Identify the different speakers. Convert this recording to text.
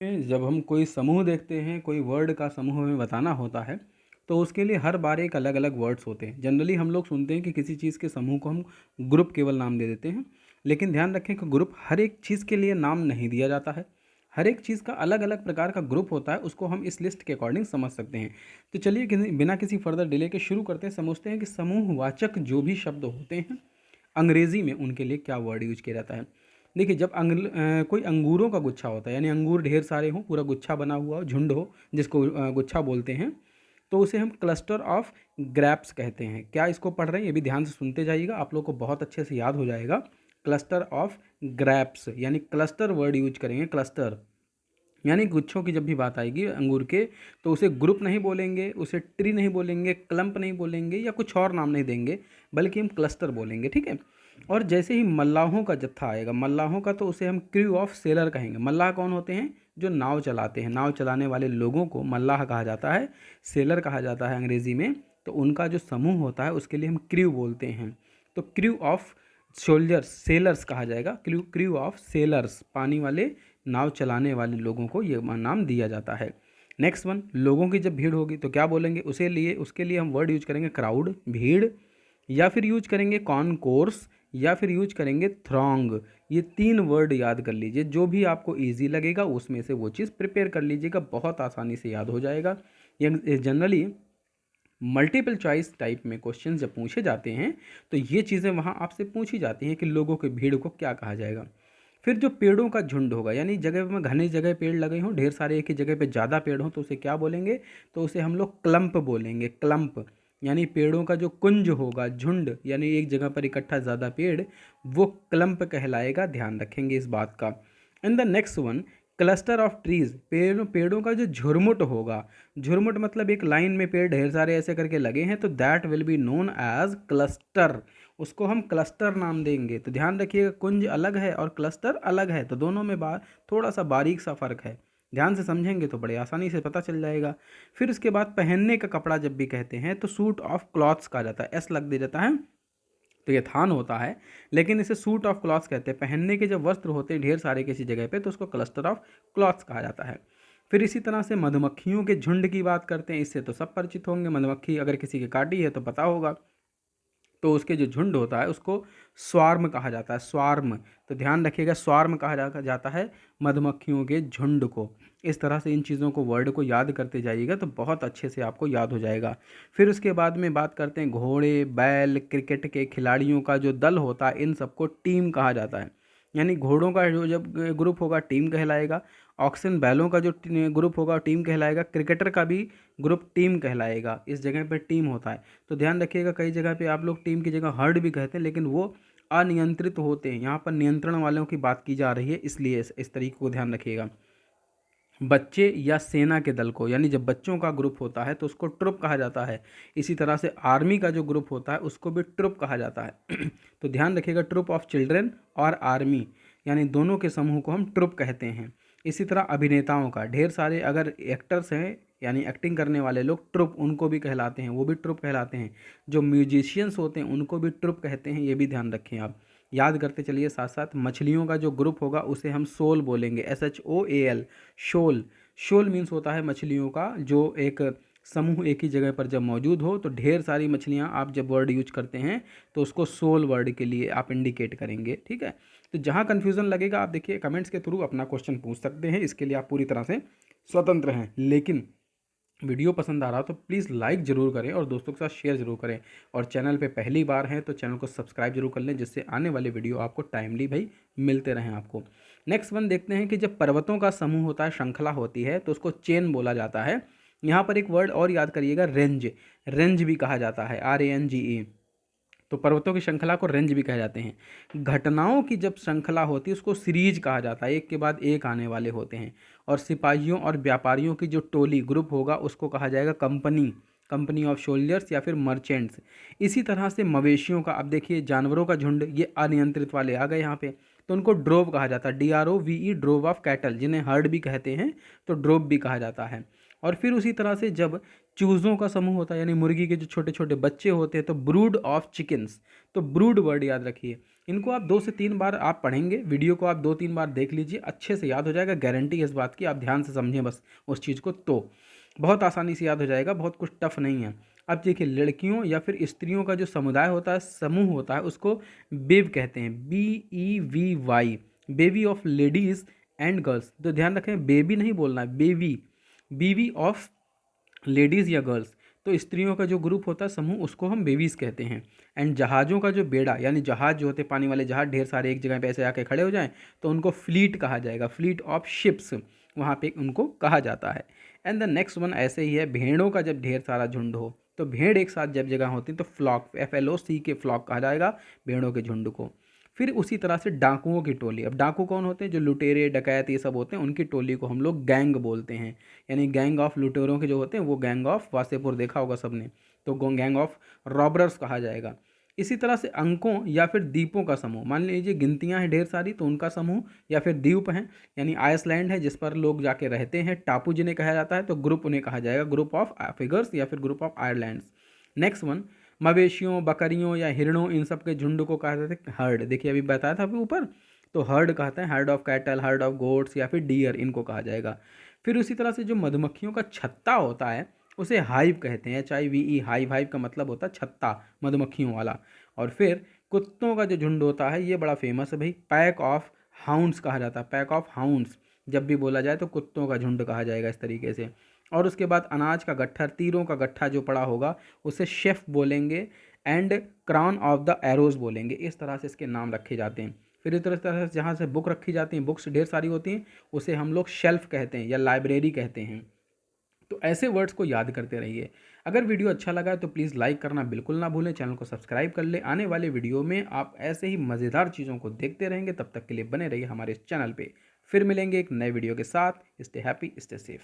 Speaker 1: जब हम कोई समूह देखते हैं, कोई वर्ड का समूह हमें बताना होता है, तो उसके लिए हर बार एक अलग अलग वर्ड्स होते हैं। जनरली हम लोग सुनते हैं कि किसी चीज़ के समूह को हम ग्रुप केवल नाम दे देते हैं, लेकिन ध्यान रखें कि ग्रुप हर एक चीज़ के लिए नाम नहीं दिया जाता है। हर एक चीज़ का अलग अलग प्रकार का ग्रुप होता है, उसको हम इस लिस्ट के अकॉर्डिंग समझ सकते हैं। तो चलिए बिना किसी फर्दर डिले के शुरू करते हैं, समझते हैं कि समूहवाचक जो भी शब्द होते हैं अंग्रेज़ी में उनके लिए क्या वर्ड यूज किया जाता है। देखिए, जब कोई अंगूरों का गुच्छा होता है, यानी अंगूर ढेर सारे हों, पूरा गुच्छा बना हुआ हो, झुंड हो, जिसको गुच्छा बोलते हैं, तो उसे हम क्लस्टर ऑफ ग्रैप्स कहते हैं। क्या इसको पढ़ रहे हैं, ये भी ध्यान से सुनते जाइएगा, आप लोग को बहुत अच्छे से याद हो जाएगा। क्लस्टर ऑफ ग्रैप्स यानी क्लस्टर वर्ड यूज करेंगे, क्लस्टर यानी गुच्छों की जब भी बात आएगी अंगूर के, तो उसे ग्रुप नहीं बोलेंगे, उसे ट्री नहीं बोलेंगे, क्लम्प नहीं बोलेंगे, या कुछ और नाम नहीं देंगे, बल्कि हम क्लस्टर बोलेंगे, ठीक है। और जैसे ही मल्लाहों का जत्था आएगा, मल्लाहों का, तो उसे हम क्रू ऑफ सेलर कहेंगे। मल्लाह कौन होते हैं? जो नाव चलाते हैं। नाव चलाने वाले लोगों को मल्लाह कहा जाता है, सेलर कहा जाता है अंग्रेज़ी में। तो उनका जो समूह होता है उसके लिए हम क्रू बोलते हैं। तो क्रू ऑफ सोल्जर्स, सेलर्स कहा जाएगा। क्रू ऑफ सेलर्स, पानी वाले नाव चलाने वाले लोगों को ये नाम दिया जाता है। नेक्स्ट वन, लोगों की जब भीड़ होगी तो क्या बोलेंगे? उसके लिए हम वर्ड यूज करेंगे क्राउड, भीड़, या फिर यूज करेंगे कॉनकोर्स, या फिर यूज करेंगे थ्रॉन्ग। ये 3 वर्ड याद कर लीजिए, जो भी आपको ईजी लगेगा उसमें से वो चीज़ प्रिपेयर कर लीजिएगा, बहुत आसानी से याद हो जाएगा। ये जनरली मल्टीपल चॉइस टाइप में क्वेश्चन जब पूछे जाते हैं तो ये चीज़ें वहाँ आपसे पूछी जाती हैं कि लोगों के भीड़ को क्या कहा जाएगा। फिर जो पेड़ों का झुंड होगा, यानी जगह में घने जगह पेड़ लगे हों, ढेर सारे एक ही जगह पे ज़्यादा पेड़ हों, तो उसे क्या बोलेंगे? तो उसे हम लोग क्लम्प बोलेंगे। क्लम्प यानी पेड़ों का जो कुंज होगा, झुंड यानी एक जगह पर इकट्ठा ज़्यादा पेड़, वो क्लम्प कहलाएगा। ध्यान रखेंगे इस बात का। And the next one, cluster of trees, पेड़ों का जो झुरमुट होगा, झुरमुट मतलब एक लाइन में पेड़ ढेर सारे ऐसे करके लगे हैं, तो that will be known as cluster. उसको हम क्लस्टर नाम देंगे। तो ध्यान रखिएगा, कुंज अलग है और क्लस्टर अलग है, तो दोनों में थोड़ा सा बारीक सा फ़र्क है। ध्यान से समझेंगे तो बड़े आसानी से पता चल जाएगा। फिर उसके बाद पहनने का कपड़ा जब भी कहते हैं तो सूट ऑफ क्लॉथ्स कहा जाता है, एस लग दे जाता है, तो ये थान होता है, लेकिन इसे सूट ऑफ क्लॉथ्स कहते हैं। पहनने के जब वस्त्र होते हैं ढेर सारे किसी जगह पे, तो उसको क्लस्टर ऑफ क्लॉथ्स कहा जाता है। फिर इसी तरह से मधुमक्खियों के झुंड की बात करते हैं, इससे तो सब परिचित होंगे। मधुमक्खी अगर किसी की काटी है तो पता होगा, तो उसके जो झुंड होता है उसको स्वार्म कहा जाता है, स्वार्म। तो ध्यान रखिएगा, स्वार्म कहा जाता है मधुमक्खियों के झुंड को। इस तरह से इन चीज़ों को, वर्ड को याद करते जाइएगा तो बहुत अच्छे से आपको याद हो जाएगा। फिर उसके बाद में बात करते हैं घोड़े, बैल, क्रिकेट के खिलाड़ियों का जो दल होता है, इन सबको टीम कहा जाता है। यानी घोड़ों का जो जब ग्रुप होगा टीम कहलाएगा, ऑक्सन बैलों का जो ग्रुप होगा टीम कहलाएगा, क्रिकेटर का भी ग्रुप टीम कहलाएगा। इस जगह पे टीम होता है। तो ध्यान रखिएगा, कई जगह पे आप लोग टीम की जगह हर्ड भी कहते हैं, लेकिन वो अनियंत्रित होते हैं। यहाँ पर नियंत्रण वालों की बात की जा रही है, इसलिए इस तरीके को ध्यान रखिएगा। बच्चे या सेना के दल को, यानी जब बच्चों का ग्रुप होता है तो उसको ट्रुप कहा जाता है। इसी तरह से आर्मी का जो ग्रुप होता है उसको भी ट्रुप कहा जाता है। तो ध्यान रखिएगा, ट्रुप ऑफ चिल्ड्रन और आर्मी, यानी दोनों के समूह को हम ट्रुप कहते हैं। इसी तरह अभिनेताओं का, ढेर सारे अगर एक्टर्स हैं यानी एक्टिंग करने वाले लोग, ट्रुप उनको भी कहलाते हैं, वो भी ट्रुप कहलाते हैं। जो म्यूजिशियंस होते हैं उनको भी ट्रुप कहते हैं, ये भी ध्यान रखें आप। याद करते चलिए साथ साथ। मछलियों का जो ग्रुप होगा उसे हम सोल बोलेंगे, SHOAL, शोल। शोल मीन्स होता है मछलियों का जो एक समूह एक ही जगह पर जब मौजूद हो, तो ढेर सारी मछलियाँ आप जब वर्ड यूज करते हैं तो उसको सोल वर्ड के लिए आप इंडिकेट करेंगे, ठीक है। तो जहाँ कन्फ्यूज़न लगेगा आप देखिए कमेंट्स के थ्रू अपना क्वेश्चन पूछ सकते हैं, इसके लिए आप पूरी तरह से स्वतंत्र हैं। लेकिन वीडियो पसंद आ रहा हो तो प्लीज़ लाइक ज़रूर करें और दोस्तों के साथ शेयर ज़रूर करें। और चैनल पे पहली बार हैं तो चैनल को सब्सक्राइब जरूर कर लें, जिससे आने वाले वीडियो आपको टाइमली भाई मिलते रहें आपको। नेक्स्ट वन देखते हैं कि जब पर्वतों का समूह होता है, श्रृंखला होती है, तो उसको चेन बोला जाता है। यहाँ पर एक वर्ड और याद करिएगा, रेंज। रेंज भी कहा जाता है, RANGE। तो पर्वतों की श्रृंखला को रेंज भी कहे जाते हैं। घटनाओं की जब श्रृंखला होती है उसको सीरीज कहा जाता है, एक के बाद एक आने वाले होते हैं। और सिपाहियों और व्यापारियों की जो टोली, ग्रुप होगा, उसको कहा जाएगा कंपनी, कंपनी ऑफ सोल्जर्स या फिर मर्चेंट्स। इसी तरह से मवेशियों का, अब देखिए जानवरों का झुंड, ये अनियंत्रित वाले आ गए यहाँ पे, तो उनको ड्रोव कहा जाता है, DROVE, ड्रोव ऑफ कैटल, जिन्हें हर्ड भी कहते हैं, तो ड्रोव भी कहा जाता है। और फिर उसी तरह से जब चूज़ों का समूह होता है, यानी मुर्गी के जो छोटे छोटे बच्चे होते हैं, तो ब्रूड ऑफ चिकन्स। तो ब्रूड वर्ड याद रखिए। इनको आप 2 से 3 बार आप पढ़ेंगे, वीडियो को आप 2-3 बार देख लीजिए, अच्छे से याद हो जाएगा, गारंटी है इस बात की। आप ध्यान से समझें बस उस चीज़ को, तो बहुत आसानी से याद हो जाएगा, बहुत कुछ टफ नहीं है। अब देखिए, लड़कियों या फिर स्त्रियों का जो समुदाय होता है, समूह होता है, उसको बेव कहते हैं, BEVY, baby of ladies and girls. तो ध्यान रखें, बेबी नहीं बोलना है, बेबी, बीवी ऑफ लेडीज़ या गर्ल्स। तो स्त्रियों का जो ग्रुप होता है, समूह, उसको हम बेबीज़ कहते हैं। एंड जहाज़ों का जो बेड़ा, यानी जहाज़ जो होते हैं, पानी वाले जहाज़ ढेर सारे एक जगह पे ऐसे आके खड़े हो जाएं, तो उनको फ्लीट कहा जाएगा, फ्लीट ऑफ शिप्स, वहाँ पे उनको कहा जाता है। एंड द नेक्स्ट वन ऐसे ही है, भेड़ों का जब ढेर सारा झुंड हो, तो भेड़ एक साथ जब जगह होती है तो फ्लॉक, FLOC के फ्लॉक कहा जाएगा भेड़ों के झुंड को। फिर उसी तरह से डाकुओं की टोली। अब डाकू कौन होते हैं? जो लुटेरे डकैत ये सब होते हैं, उनकी टोली को हम लोग गैंग बोलते हैं। यानी गैंग ऑफ लुटेरों के जो होते हैं वो गैंग ऑफ वासेपुर देखा होगा सबने, तो गैंग ऑफ रॉबरर्स कहा जाएगा। इसी तरह से अंकों या फिर द्वीपों का समूह, मान लीजिए गिनतियां हैं ढेर सारी, तो उनका समूह, या फिर द्वीप हैं, यानी आइसलैंड है जिस पर लोग जाके रहते हैं, टापू जिन्हें कहा जाता है, तो ग्रुप उन्हें कहा जाएगा, ग्रुप ऑफ फिगर्स या फिर group of Ireland's. Next one, मवेशियों, बकरियों या हिरणों, इन सब के झुंड को कहा जाता है हर्ड। देखिए अभी बताया था अभी ऊपर, तो हर्ड कहते हैं, heard of cattle, heard of goats या फिर डियर, इनको कहा जाएगा। फिर उसी तरह से जो मधुमक्खियों का छत्ता होता है, उसे हाइव कहते हैं, HIVE, हाइव। हाइव का मतलब होता है छत्ता, मधुमक्खियों वाला। और फिर कुत्तों का जो झुंड होता है, ये बड़ा फेमस है भाई, पैक ऑफ हाउंड्स कहा जाता है, पैक ऑफ हाउंड्स। जब भी बोला जाए तो कुत्तों का झुंड कहा जाएगा इस तरीके से। और उसके बाद अनाज का गट्ठर, तीरों का गट्ठा जो पड़ा होगा, उसे शेफ बोलेंगे। And crown of the arrows बोलेंगे। इस तरह से इसके नाम रखे जाते हैं। फिर इस तरह से जहाँ से बुक रखी जाती हैं, बुक्स ढेर सारी होती हैं, उसे हम लोग शेल्फ कहते हैं या लाइब्रेरी कहते हैं। तो ऐसे वर्ड्स को याद करते रहिए। अगर वीडियो अच्छा लगा तो प्लीज़ लाइक करना बिल्कुल ना भूलें, चैनल को सब्सक्राइब कर ले। आने वाले वीडियो में आप ऐसे ही मज़ेदार चीज़ों को देखते रहेंगे। तब तक के लिए बने रहिए हमारे इस चैनल पे। फिर मिलेंगे एक नए वीडियो के साथ। Stay happy, stay safe.